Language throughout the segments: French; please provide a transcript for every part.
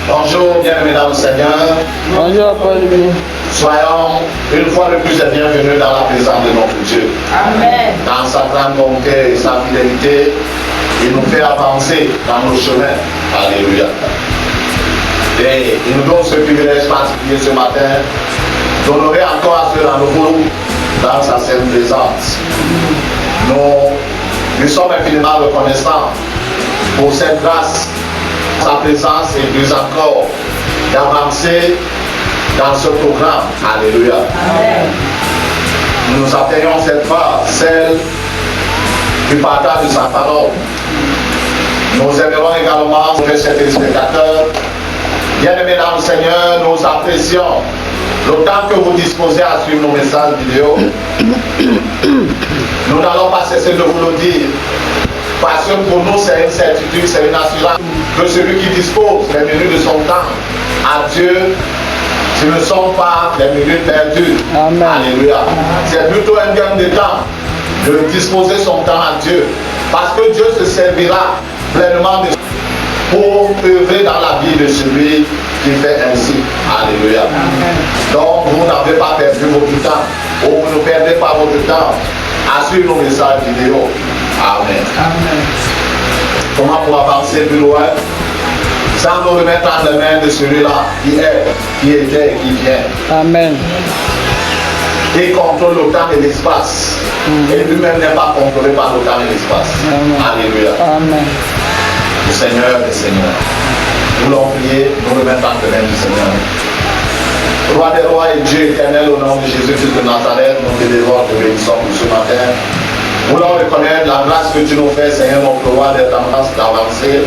Bonjour, bienvenue dans le Seigneur. Bonjour, Paul. Soyons une fois de plus les bienvenus dans la présence de notre Dieu. Amen. Dans sa grande bonté et sa fidélité, il nous fait avancer dans nos chemins. Alléluia. Et il nous donne ce privilège particulier ce matin d'honorer encore à ce rendez-vous dans sa sainte présence. Nous lui sommes infiniment reconnaissants pour cette grâce, sa présence et plus encore d'avancer dans ce programme. Alléluia. Amen. Nous nous atteignons cette phase, celle du partage de sa parole. Nous aimerons également, mes chers téléspectateurs, bien-aimés dans le Seigneur, nous apprécions le temps que vous disposez à suivre nos messages vidéo. Nous n'allons pas cesser de vous le dire, parce que pour nous c'est une certitude, c'est une assurance que celui qui dispose les minutes de son temps à Dieu, ce ne sont pas les minutes perdues. Amen. Alléluia. C'est plutôt un gain de temps de disposer son temps à Dieu, parce que Dieu se servira pleinement de pour œuvrer dans la vie de celui qui fait ainsi. Alléluia. Amen. Donc vous n'avez pas perdu votre temps, ou vous ne perdez pas votre temps à suivre nos messages vidéo. Amen. Amen. Comment pour avancer plus loin sans nous remettre en les mains de celui-là qui est, qui était et qui vient. Amen. Il contrôle le temps et l'espace. Et lui-même n'est pas contrôlé par le temps et l'espace. Amen. Alléluia. Amen. Le Seigneur des Seigneurs. Nous l'avons prié, nous remettons en mains du Seigneur. Roi des rois et Dieu éternel, au nom de Jésus-Christ de Nazareth, nous te dévorons, te bénissons pour ce matin. Nous voulons reconnaître la grâce que tu nous fais, Seigneur, notre roi, d'être en grâce d'avancer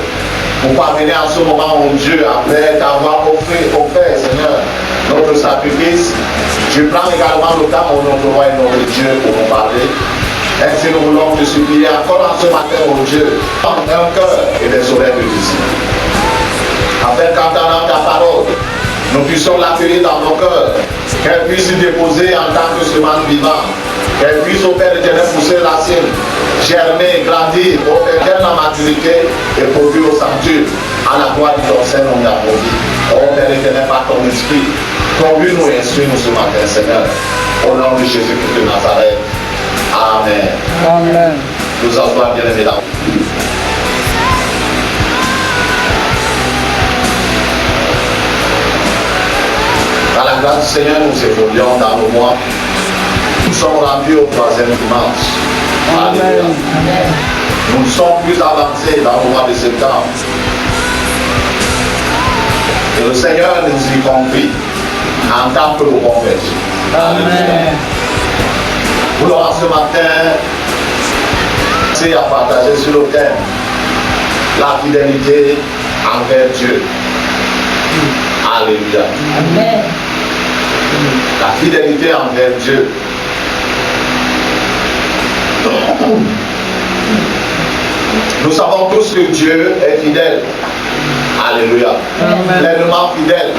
pour parvenir en ce moment, mon Dieu, après t'avoir offert, Seigneur, notre sacrifice. Tu prends également le temps, notre roi et notre Dieu, pour nous parler. Ainsi, nous voulons te supplier encore en ce matin, mon Dieu, en un cœur et des oreilles de disciples. Afin qu'entendant ta parole, nous puissions l'accueillir dans nos cœurs, qu'elle puisse y déposer en tant que semence vivante, qu'elle puisse au Père éternel pousser la racine, germer, grandir, opérer la maturité et produire au centuple, à la gloire de ton Seigneur, on a produit. Oh Père éternel, par ton esprit, conduis-nous et instruis-nous ce matin, Seigneur, au nom de Jésus-Christ de Nazareth. Amen. Amen. Nous asseoir bien aimés là. Dans la grâce du Seigneur, nous évoluons dans le mois. Nous sommes rendus au troisième dimanche. Alléluia. Amen. Nous sommes plus avancés dans le mois de septembre. Et le Seigneur nous y convie en tant que le bon berger. Amen. Nous l'aurons ce matin, c'est à partager sur le thème la fidélité envers Dieu. Alléluia. Amen. La fidélité envers Dieu. Nous savons tous que Dieu est fidèle. Alléluia. Amen. Pleinement fidèle.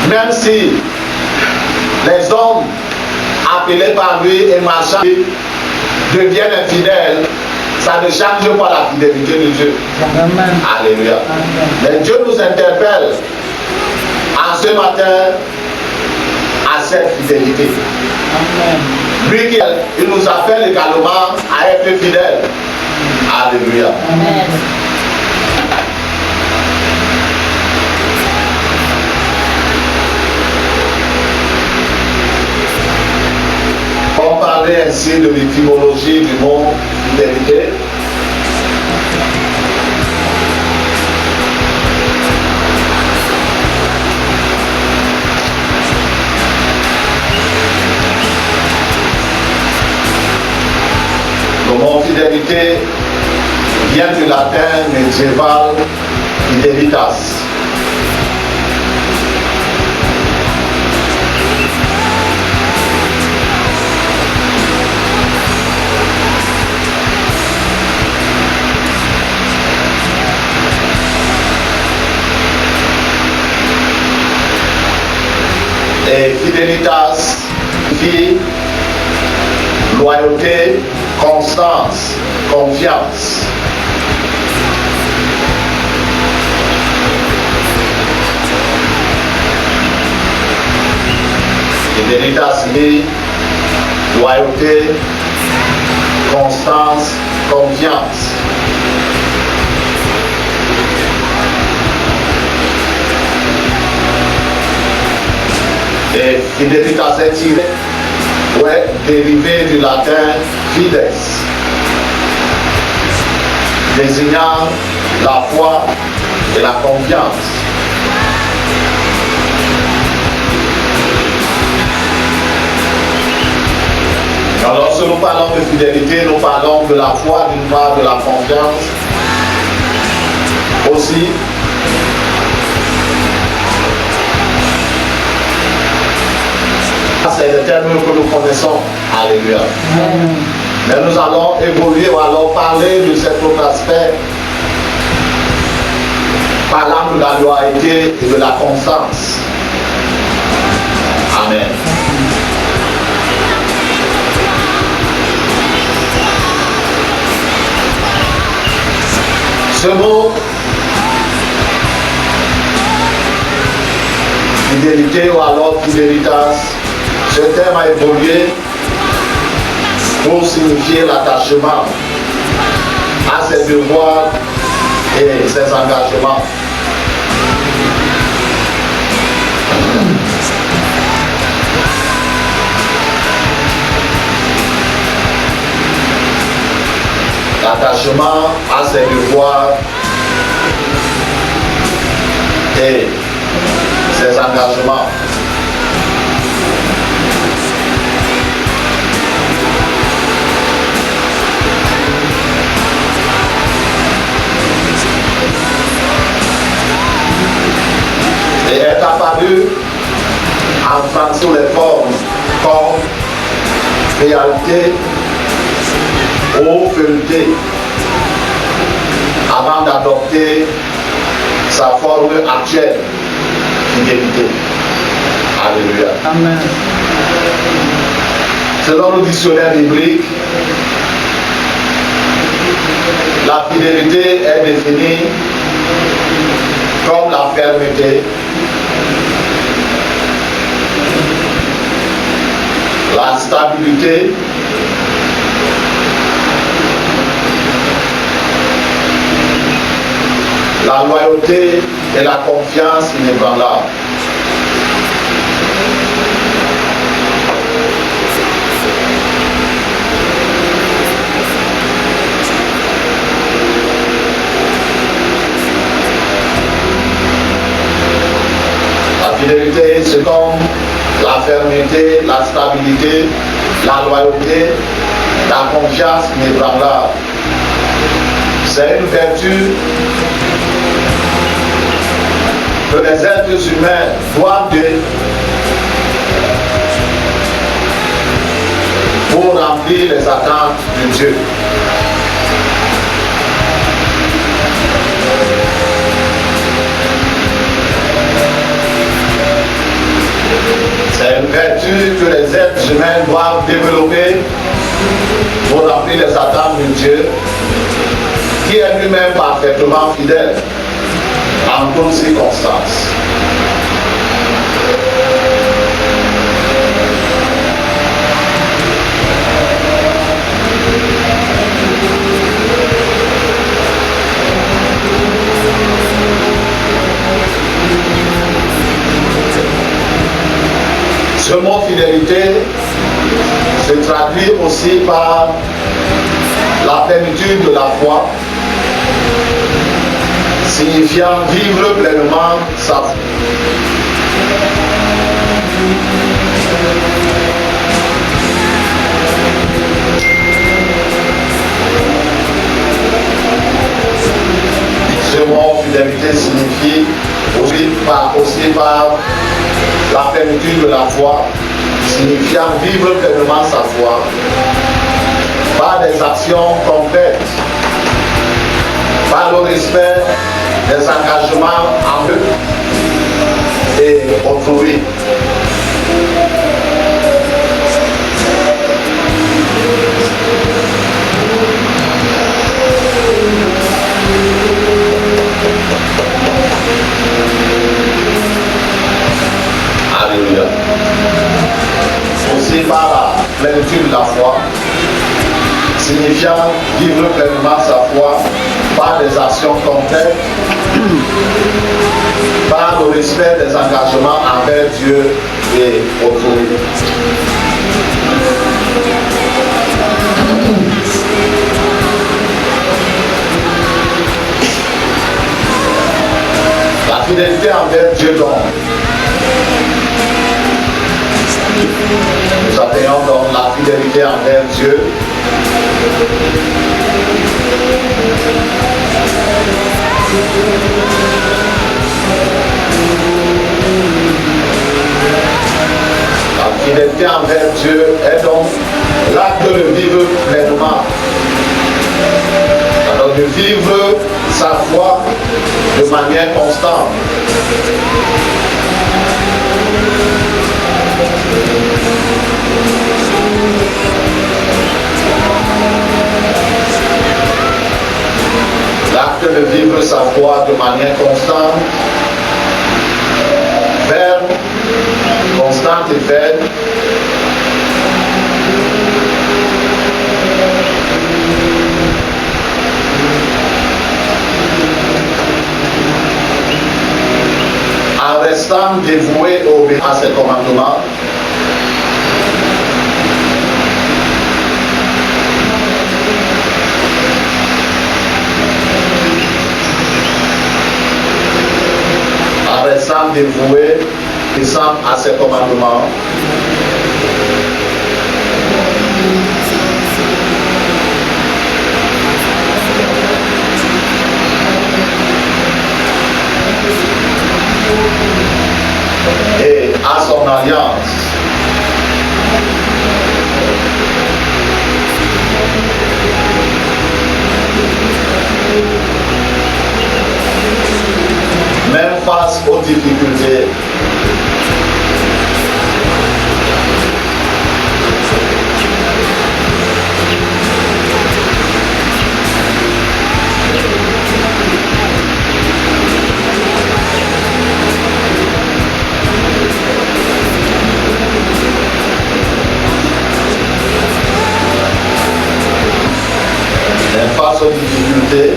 Même si les hommes appelés par lui et marchant deviennent infidèles, ça ne change pas la fidélité de Dieu. Amen. Alléluia. Amen. Mais Dieu nous interpelle en ce matin à cette fidélité. Amen. Lui qui il nous appelle également à être fidèles. Alléluia. Amen. On parlait ainsi de l'étymologie du mot fidélité. Le mot fidélité vient du latin médiéval fidelitas. Et fidelitas signifie loyauté, constance, confiance. Fidélité, loyauté, constance, confiance. Et fidélité s'est tiré, ouais, dérivé du latin fides, désignant la foi et la confiance. Alors, lorsque nous parlons de fidélité, nous parlons de la foi, d'une part, de la confiance aussi. C'est le terme que nous connaissons. Alléluia. Mais nous allons évoluer ou alors parler de cet autre aspect, parlant de la loyauté et de la constance. Amen. Ce mot, fidélité ou alors fidelitas, ce terme a évolué pour signifier l'attachement à ses devoirs et ses engagements. L'attachement à ses devoirs et ses engagements. Et est apparu en sous les formes comme réalité ou feuilleté avant d'adopter sa forme actuelle, fidélité. Alléluia. Amen. Selon le dictionnaire biblique, la fidélité est définie comme la fermeté, la stabilité, la loyauté et la confiance inébranlable. La fidélité, c'est comme la fermeté, la stabilité, la loyauté, la confiance inébranlable. C'est une vertu que les êtres humains doivent donner pour remplir les attentes de Dieu. C'est une vertu que les êtres humains doivent développer pour remplir les attentes de Dieu, qui est lui-même parfaitement fidèle en toutes circonstances. Ce mot fidélité se traduit aussi par la plénitude de la foi, signifiant vivre pleinement sa foi. Ce mot fidélité signifie aussi par la plénitude de la foi, signifiant vivre pleinement sa foi par des actions concrètes, par le respect des engagements en eux et autrui. Alléluia. signifiant vivre pleinement sa foi par des actions concrètes, par le respect des engagements envers Dieu et autrui. La fidélité envers Dieu donc. Nous atteignons donc la fidélité envers Dieu. La fidélité envers Dieu est donc l'acte de vivre pleinement. Alors de vivre sa foi de manière constante. L'acte de vivre sa foi de manière constante, ferme, constante et ferme. En restant dévoué à ses commandements, en restant dévoué à ses commandements, et à son alliance. Même face aux difficultés, face aux difficultés,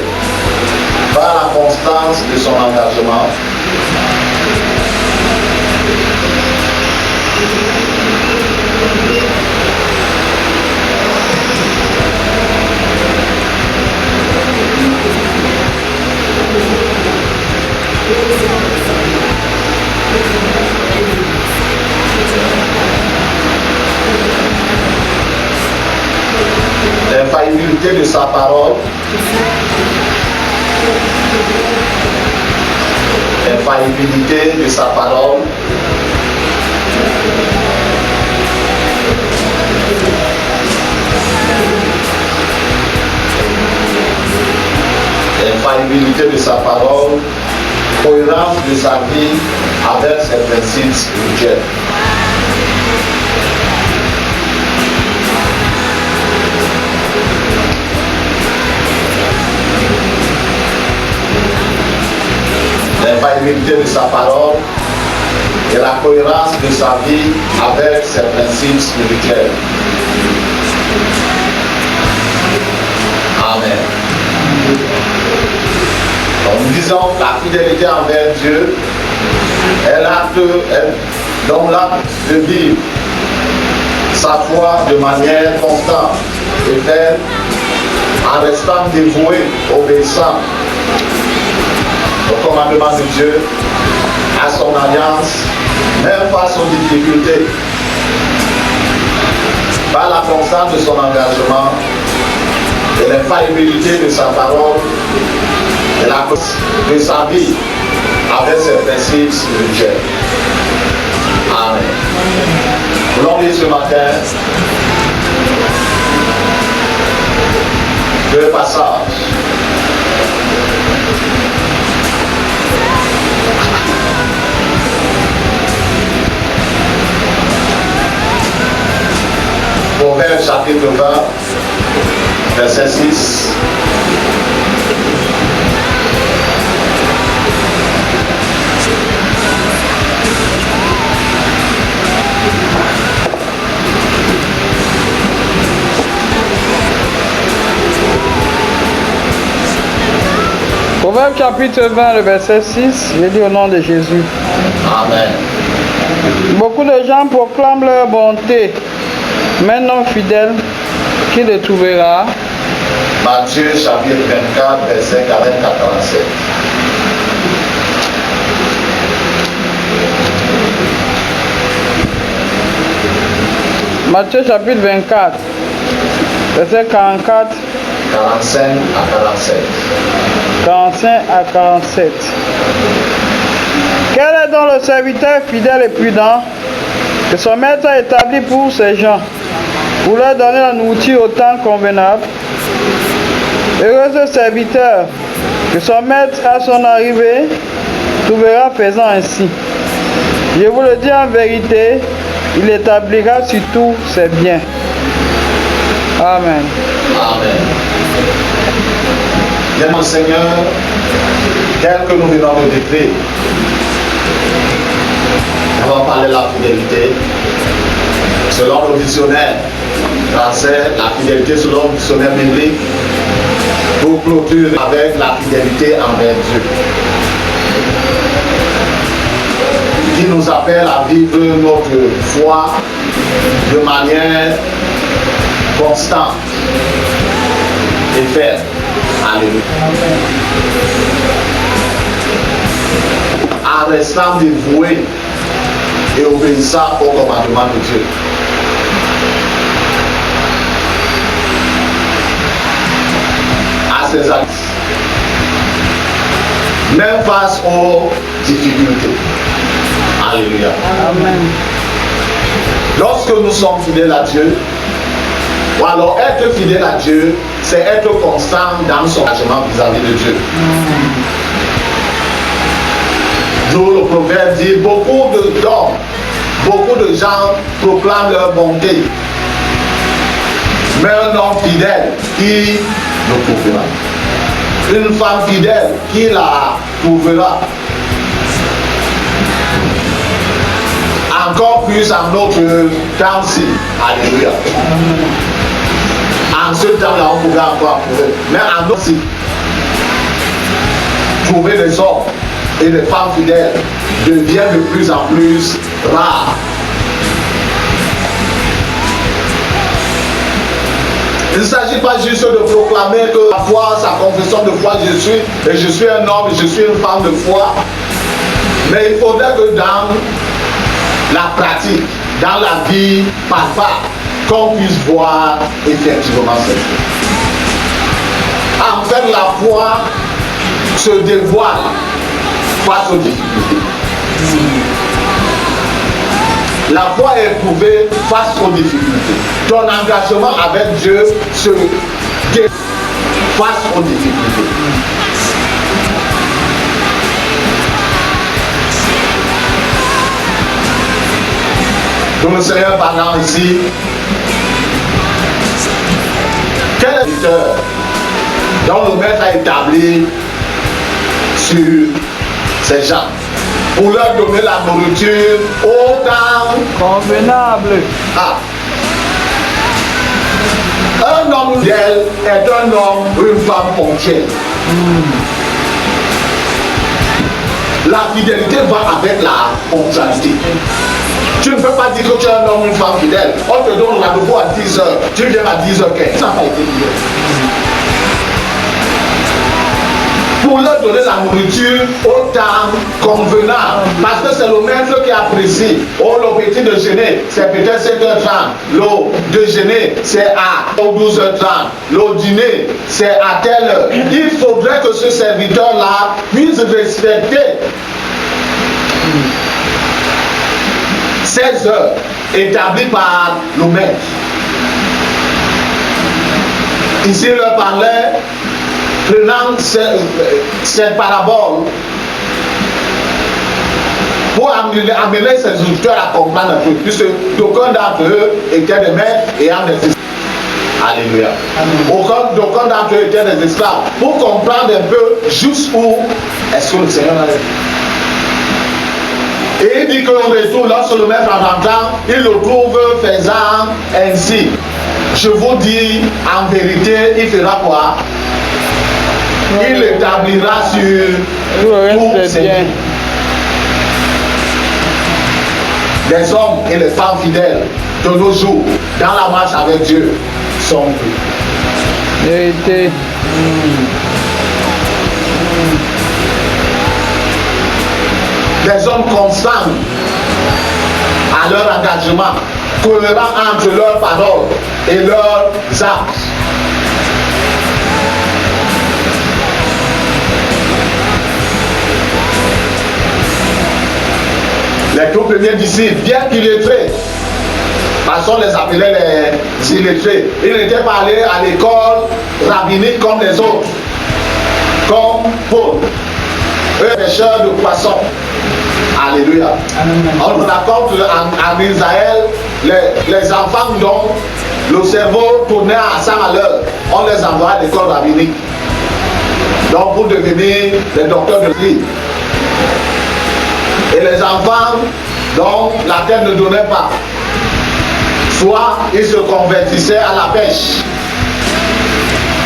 par la constance de son engagement, l'infaillibilité de sa parole, l'infaillibilité de sa parole, l'infaillibilité de sa parole, cohérence de sa vie avec ses principes spirituels. L'infaillibilité de sa parole et la cohérence de sa vie avec ses principes spirituels. Amen. Donc, nous disons que la fidélité envers Dieu est donc l'acte de vivre sa foi de manière constante et ferme en restant dévoué, obéissant au commandement de Dieu, à son alliance, même face aux difficultés, par la constance de son engagement et l'infaillibilité de sa parole et la constance de sa vie avec ses principes spirituels. Amen. Voulons lire ce matin deux passages. Proverbe chapitre 20, verset 6. chapitre 20, le verset 6, je dis au nom de Jésus. Amen. Beaucoup de gens proclament leur bonté, mais un homme fidèle, qui le trouvera? Matthieu chapitre 24, verset 44 à 47. Matthieu chapitre 24, verset 44, 45 à 47. 45 à 47. Quel est donc le serviteur fidèle et prudent que son maître a établi pour ces gens, pour leur donner la nourriture au temps convenable? Heureux ce serviteur que son maître à son arrivée trouvera faisant ainsi. Je vous le dis en vérité, il établira sur tous ses biens. Amen. Amen. Bien, mon Seigneur, tel que nous venons de décrire, on va parler de la fidélité. Selon le dictionnaire français, la fidélité selon le dictionnaire biblique, pour clôturer avec la fidélité envers Dieu, qui nous appelle à vivre notre foi de manière constante et ferme. Alléluia. En restant dévoué et obéissant au commandement de Dieu. À ses actes. Même face aux difficultés. Alléluia. Amen. Lorsque nous sommes fidèles à Dieu, ou alors être fidèle à Dieu, c'est être constant dans son engagement vis-à-vis de Dieu. D'où le proverbe dit, beaucoup d'hommes, beaucoup de gens proclament leur bonté. Mais un homme fidèle, qui le trouvera? Une femme fidèle, qui la trouvera? Encore plus en notre temps-ci. Alléluia. En ce temps-là, on pouvait encore trouver. Mais en notre temps, trouver des hommes et des femmes fidèles devient de plus en plus rare. Il ne s'agit pas juste de proclamer que la foi, sa confession de foi, je suis un homme, je suis une femme de foi. Mais il faudrait que dans la pratique, dans la vie palpable, qu'on puisse voir effectivement cette chose. En fait, la foi se dévoile face aux difficultés. La foi est éprouvée face aux difficultés. Ton engagement avec Dieu se dévoile face aux difficultés. Donc le Seigneur parlant ici, quel éditeur dont le maître a établi sur ces gens pour leur donner la nourriture au temps Convenable. Ah. Un homme fidèle est un homme ou une femme ponctuelle. La fidélité va avec la ponctualité. Tu ne peux pas dire que tu es un homme ou une femme fidèle. On te donne la rendez-vous à 10h. Tu viens à 10h15. Ça n'a pas été dit. Pour leur donner la nourriture au temps convenable. Parce que c'est le maître qui apprécie. Oh, le petit déjeuner, c'est peut-être 7h30. Le déjeuner, c'est à 12h30. Le dîner, c'est à telle heure. Il faudrait que ce serviteur-là puisse respecter 16 heures établies par le maître. Ici, il leur parlait, prenant cette parabole pour amener ses auditeurs à comprendre un peu, puisque d'aucuns d'entre eux étaient des maîtres ayant des esclaves. Alléluia. D'aucuns d'entre eux étaient des esclaves. Pour comprendre un peu jusqu'où est-ce que le Seigneur a. Et il dit que le retour, lorsque le maître en entend, il le trouve faisant ainsi. Je vous dis, en vérité, il fera quoi? Il établira sur Tout le tous reste ses est bien. vies. Les hommes et les femmes fidèles de nos jours, dans la marche avec Dieu, sont Vérité. des hommes constants à leur engagement, cohérents entre leurs paroles et leurs actes. Les tout premiers disciples, bien qu'illettrés, parce qu'on les appelait les illettrés, ils n'étaient pas allés à l'école rabbinique comme les autres, comme Paul, eux pêcheurs de poissons. Alléluia. On nous raconte en Israël, les enfants dont le cerveau tournait à 100 à l'heure, on les envoie à l'école rabbinique. Donc pour devenir des docteurs de vie. Et les enfants dont la terre ne donnait pas, soit ils se convertissaient à la pêche.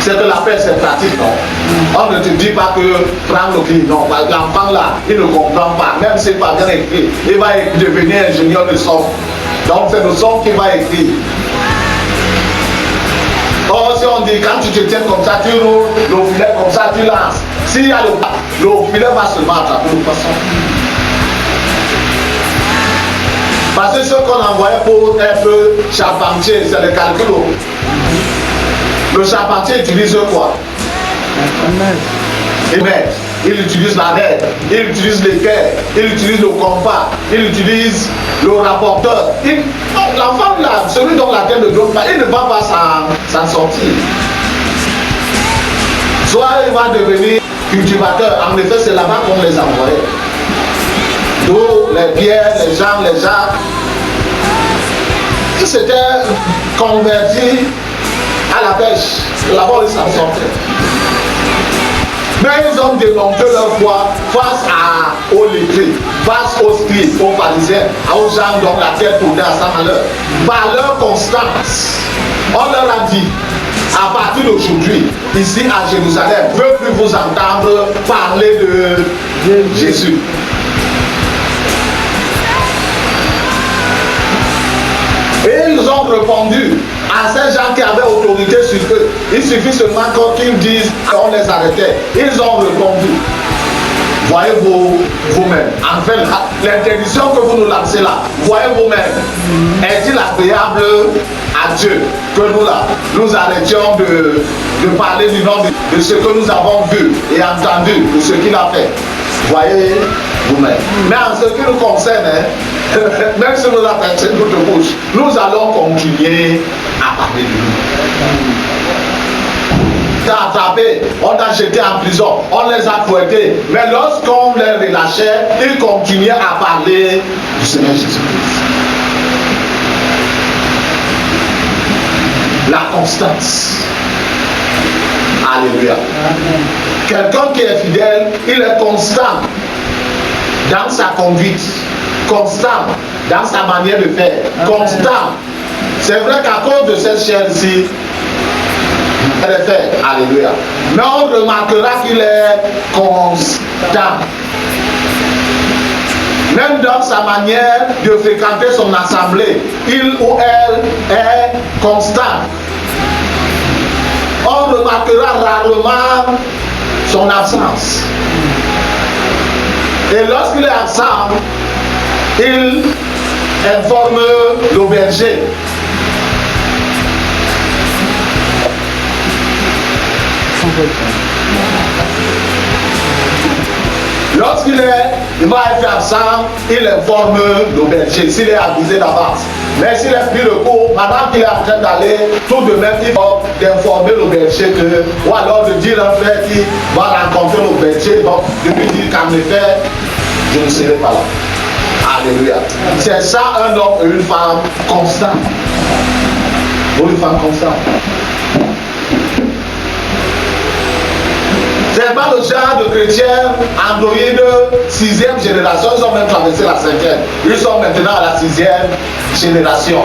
C'est que la pêche c'est pratique, non? On ne te dit pas que prends le clé, non. L'enfant là, il ne comprend pas, même s'il n'est pas bien écrit, il va devenir ingénieur de son. Donc c'est le son qui va écrire. Or si on dit quand tu te tiens comme ça, tu roules le filet comme ça, tu lances. S'il y a le filet va seulement attraper le poisson. Parce que ce qu'on envoyait pour être charpentier, c'est le calcul. Le charpentier utilise quoi? Il utilise la règle, il utilise l'équerre, il utilise le compas, il utilise le rapporteur. L'enfant là, celui dont la terre ne donne pas, il ne va pas s'en sortir. Soit il va devenir cultivateur, en effet c'est là-bas qu'on les envoyait. D'où les pierres, les gens, les jacques. Ils s'étaient convertis à la pêche. Là-bas, ils s'en sortaient. Mais ils ont démontré leur foi face aux lettrés, face aux scribes, aux pharisiens, aux gens dont la terre tournait à 100 à l'heure. Par leur constance, on leur a dit, à partir d'aujourd'hui, ici à Jérusalem, je ne veux plus vous entendre parler de Jésus. Et ils ont répondu à ces gens qui avaient autorité sur eux. Il suffit seulement qu'ils disent qu'on les arrêtait. Ils ont répondu. Voyez-vous vous-même. En fait, l'interdiction que vous nous lancez là, voyez vous-même. Est-il agréable à Dieu que nous là, nous arrêtions de parler du nom de ce que nous avons vu et entendu, de ce qu'il a fait. Voyez vous-même. Mais en ce qui nous concerne, même si nous attachons notre bouche, nous allons continuer à parler de lui. On t'a attrapé, on t'a jeté en prison, on les a fouettés, mais lorsqu'on les relâchait, ils continuaient à parler du Seigneur Jésus-Christ. La constance. Alléluia. Quelqu'un qui est fidèle, il est constant dans sa conduite, constant dans sa manière de faire, constant. C'est vrai qu'à cause de cette chair-ci, elle est faite. Alléluia. Mais on remarquera qu'il est constant. Même dans sa manière de fréquenter son assemblée, il ou elle est constant. On remarquera rarement son absence. Et lorsqu'il est absent, il informe le berger. Lorsqu'il va être absent, il informe le berger s'il est avisé d'avance. Mais s'il est pris le coup, pendant qu'il est en train d'aller, tout de même, il faut d'informer le berger que, ou alors de dire à un frère qui va rencontrer le berger, bon, de lui dire qu'en effet, je ne serai pas là. Alléluia. C'est ça un homme et une femme constants. Ou une femme constante. C'est pas le genre de chrétiens androïdes 6e génération, ils ont même traversé la 5e. Ils sont maintenant à la 6e génération.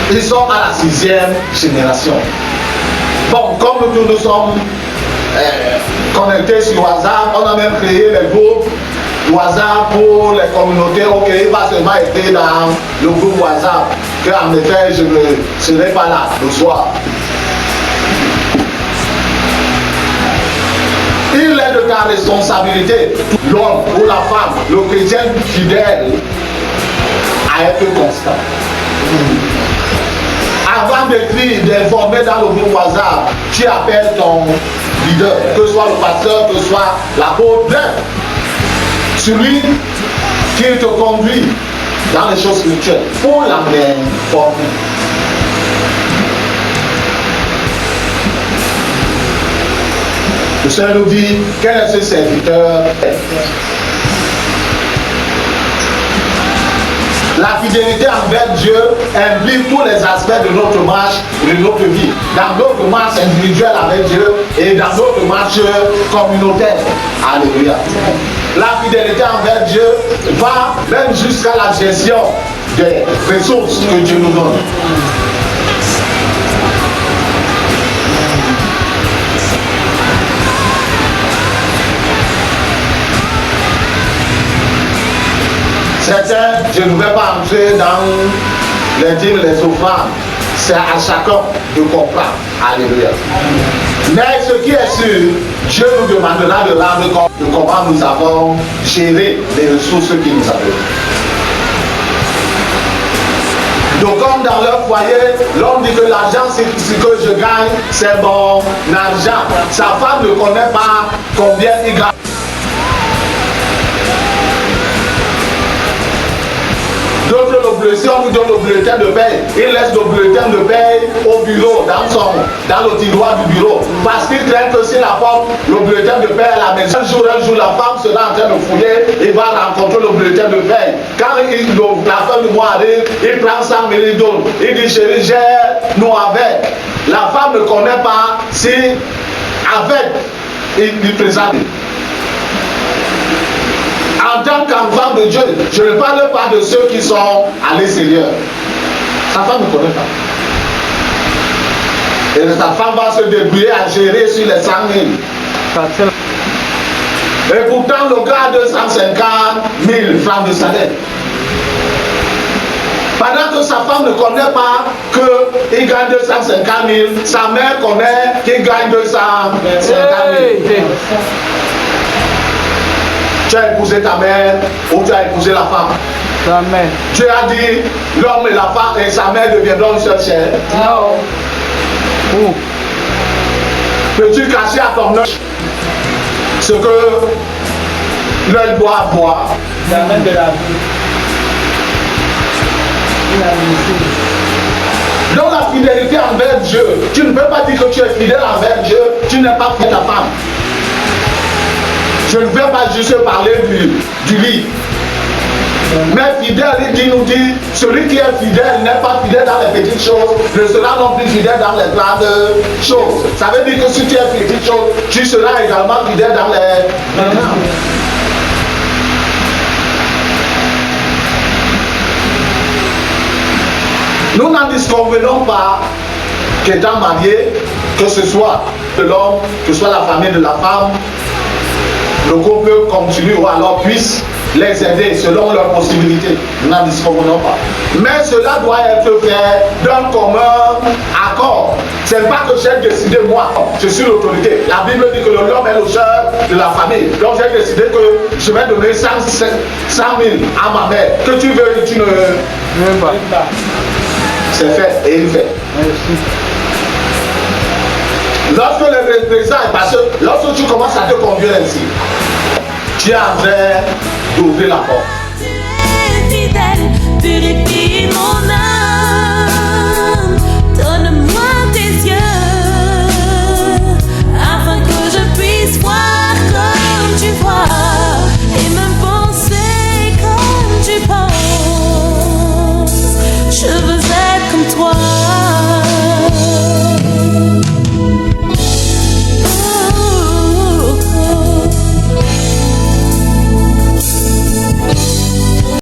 Ils sont à la 6e génération. Bon, comme nous sommes connectés sur WhatsApp, on a même créé les groupes WhatsApp pour les communautés. Ok, il va seulement être dans le groupe WhatsApp, qu'en effet je ne serai pas là le soir. Il est de ta responsabilité, l'homme ou la femme, le chrétien fidèle, à être constant. Avant d'écrire, d'informer dans le groupe WhatsApp, tu appelles ton leader, que ce soit le pasteur, que ce soit l'apôtre, celui qui te conduit dans les choses spirituelles pour l'informer. Le Seigneur nous dit, quel est ce serviteur? La fidélité envers Dieu implique tous les aspects de notre marche, de notre vie. Dans notre marche individuelle avec Dieu et dans notre marche communautaire. Alléluia. La fidélité envers Dieu va même jusqu'à la gestion des ressources que Dieu nous donne. Certains, je ne vais pas entrer dans les dîmes, les offrandes. C'est à chacun de comprendre. Alléluia. Mais ce qui est sûr, Dieu nous demandera de rendre compte de comment nous avons géré les ressources qu'il nous a données. Donc comme dans leur foyer, l'homme dit que l'argent, c'est ce que je gagne, c'est mon argent. Sa femme ne connaît pas combien il gagne. D'autres le blessé, on lui donne le bulletin de paie. Il laisse le bulletin de paie au bureau, dans le tiroir du bureau. Parce qu'il craint que s'il apporte le bulletin de paie à la maison, un jour, la femme sera en train de fouiller, il va rencontrer le bulletin de paie. Quand la fin du mois arrive, il prend 100 000 $. Il dit, chérie, gère-nous avec. La femme ne connaît pas si avec il présente. En tant qu'enfant de Dieu, je ne parle pas de ceux qui sont à l'extérieur. Sa femme ne connaît pas. Et sa femme va se débrouiller à gérer sur les 100 000. Et pourtant, le gars a 250 000 francs de salaire. Pendant que sa femme ne connaît pas qu'il gagne 250 000, sa mère connaît qu'il gagne 250 000. Tu as épousé ta mère ou tu as épousé la femme. Ta mère. Dieu a dit l'homme et la femme et sa mère deviendront une seule chair. Non. Où? Peux-tu cacher à ton œil ce que l'œil doit boire? La main de la vie. Donc la fidélité envers Dieu, tu ne peux pas dire que tu es fidèle envers Dieu, tu n'es pas fidèle à ta femme. Je ne vais pas juste parler du lit. Mais fidèle, il nous dit, celui qui est fidèle n'est pas fidèle dans les petites choses, ne sera non plus fidèle dans les grandes choses. Ça veut dire que si tu es fidèle petites choses, tu seras également fidèle dans les grandes. Nous n'en disconvenons pas qu'étant marié, que ce soit de l'homme, que ce soit la famille de la femme, le couple continue ou alors puisse les aider selon leurs possibilités. Nous n'en disconvenons pas. Mais cela doit être fait d'un commun accord. Ce n'est pas que j'ai décidé moi, je suis l'autorité. La Bible dit que l'homme est le chef de la famille. Donc j'ai décidé que je vais donner 100 000 à ma mère. Que tu veux, tu ne... Même pas. C'est fait et il fait. Merci. Lorsque les représailles, parce que lorsque tu commences à te conduire ainsi, tu es en train d'ouvrir la porte. Tu es fidèle, purifié.